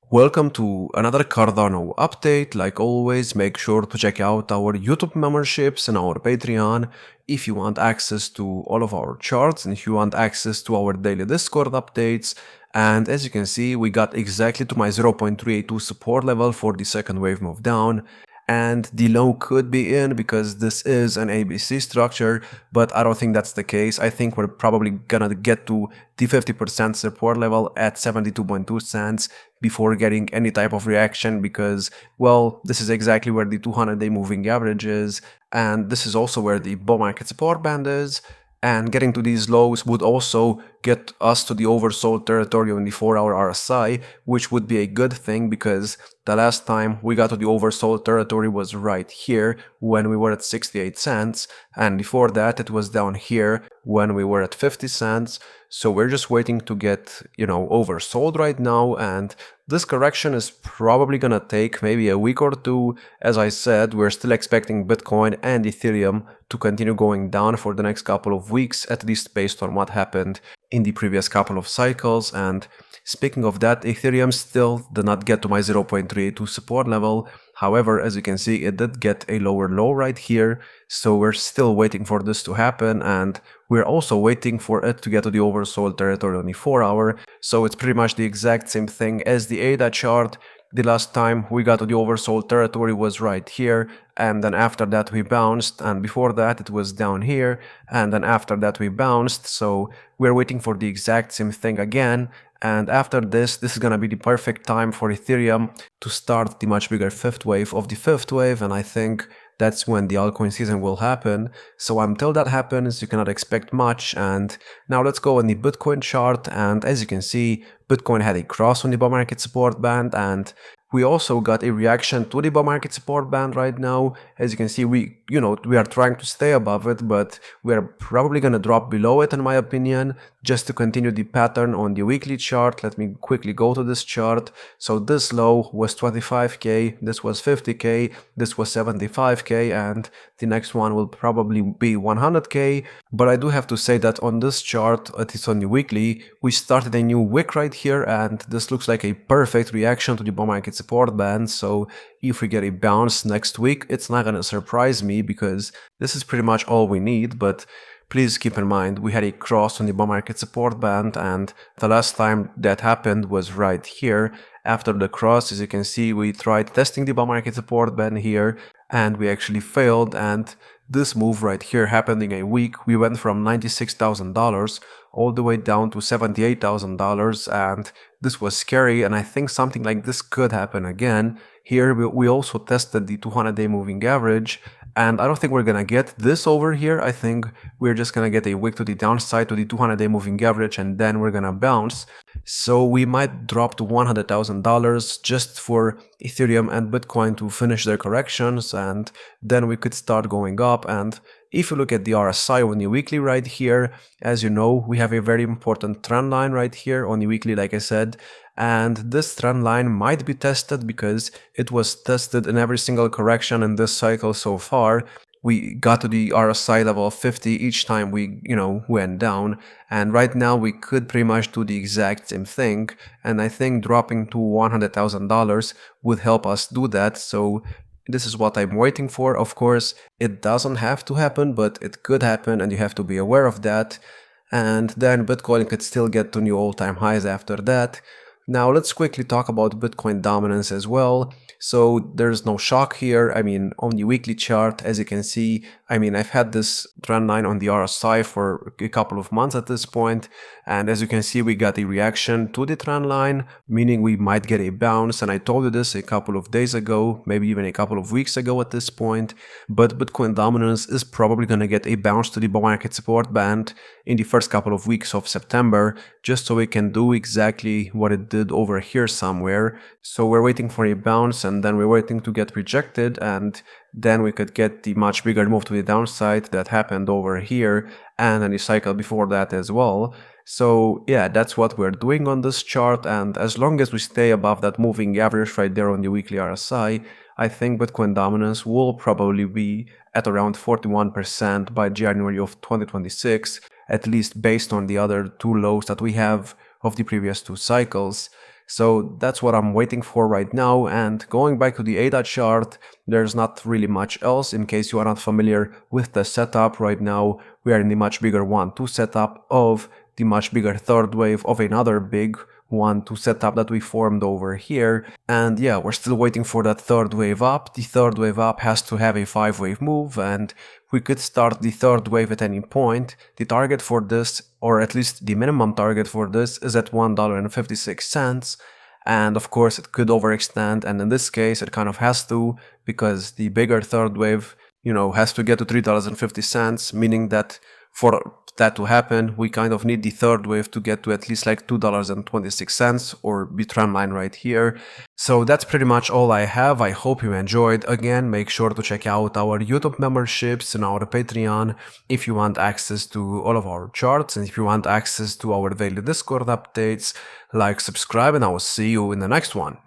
Welcome to another Cardano update. Like always, make sure to check out our YouTube memberships and our Patreon if you want access to all of our charts and if you want access to our daily Discord updates. And as you can see, we got exactly to my 0.382 support level for the second wave move down. And the low could be in because this is an ABC structure, but I don't think that's the case. I think we're probably gonna get to the 50% support level at 72.2 cents before getting any type of reaction because, well, this is exactly where the 200-day moving average is, and this is also where the bull market support band is. And getting to these lows would also get us to the oversold territory on the 4-hour RSI, which would be a good thing because the last time we got to the oversold territory was right here when we were at 68 cents, and before that it was down here when we were at 50 cents. So we're just waiting to get, oversold right now, and this correction is probably gonna take maybe a week or two. As I said, we're still expecting Bitcoin and Ethereum to continue going down for the next couple of weeks, at least based on what happened in the previous couple of cycles. And speaking of that, Ethereum still did not get to my 0.382 support level. However, as you can see, it did get a lower low right here, so we're still waiting for this to happen, and we're also waiting for it to get to the oversold territory on the 4-hour, so it's pretty much the exact same thing as the ADA chart. The last time we got to the oversold territory was right here, and then after that we bounced, and before that it was down here, and then after that we bounced, so we're waiting for the exact same thing again. And after this is gonna be the perfect time for Ethereum to start the much bigger fifth wave of the fifth wave, and I think that's when the altcoin season will happen. So until that happens, you cannot expect much. And now let's go on the Bitcoin chart, and as you can see, Bitcoin had a cross on the bull market support band, and we also got a reaction to the bull market support band right now. As you can see, we are trying to stay above it, but we are probably gonna drop below it in my opinion, just to continue the pattern on the weekly chart. Let me quickly go to this chart. So this low was 25k, this was 50k, this was 75k, and the next one will probably be 100k. But I do have to say that on this chart, at least on the weekly, we started a new wick right here, and this looks like a perfect reaction to the bull market support band. So if we get a bounce next week, it's not gonna surprise me because this is pretty much all we need. But please keep in mind, we had a cross on the bull market support band, and the last time that happened was right here. After the cross, as you can see, we tried testing the bull market support band here, and we actually failed, and this move right here happened in a week. We went from $96,000 all the way down to $78,000, and this was scary, and I think something like this could happen again. Here we also tested the 200-day moving average, and I don't think we're gonna get this over here. I think we're just gonna get a wick to the downside to the 200-day moving average, and then we're gonna bounce. So we might drop to $100,000 just for Ethereum and Bitcoin to finish their corrections, and then we could start going up. And if you look at the RSI on the weekly right here, as you know, we have a very important trend line right here on the weekly, like I said, and this trend line might be tested because it was tested in every single correction in this cycle so far. We got to the RSI level of 50 each time we, went down, and right now we could pretty much do the exact same thing, and I think dropping to $100,000 would help us do that. So this is what I'm waiting for. Of course, it doesn't have to happen, but it could happen, and you have to be aware of that. And then Bitcoin could still get to new all-time highs after that. Now let's quickly talk about Bitcoin dominance as well. So there's no shock here. I mean, on the weekly chart, as you can see, I've had this trend line on the RSI for a couple of months at this point, and as you can see, we got a reaction to the trend line, meaning we might get a bounce, and I told you this a couple of days ago, maybe even a couple of weeks ago at this point. But Bitcoin dominance is probably gonna get a bounce to the bull market support band in the first couple of weeks of September, just so we can do exactly what it did over here somewhere. So we're waiting for a bounce, and then we're waiting to get rejected, and then we could get the much bigger move to the downside that happened over here and in the cycle before that as well. So yeah, that's what we're doing on this chart, and as long as we stay above that moving average right there on the weekly RSI, I think Bitcoin dominance will probably be at around 41% by January of 2026, at least based on the other two lows that we have of the previous 2 cycles. So that's what I'm waiting for right now. And going back to the ADA chart, there's not really much else. In case you are not familiar with the setup right now, we are in the much bigger 1-2 setup of the much bigger third wave of another big 1-2 setup that we formed over here. And yeah, we're still waiting for that third wave up. The third wave up has to have a 5-wave move, and we could start the third wave at any point. The target for this, or at least the minimum target for this, is at $1.56. And of course it could overextend, and in this case it kind of has to, because the bigger third wave, has to get to $3.50, meaning that for that to happen, we kind of need the third wave to get to at least like $2.26 or the trend line right here. So that's pretty much all I have. I hope you enjoyed. Again, make sure to check out our YouTube memberships and our Patreon if you want access to all of our charts, and if you want access to our daily Discord updates. Like, subscribe, and I will see you in the next one.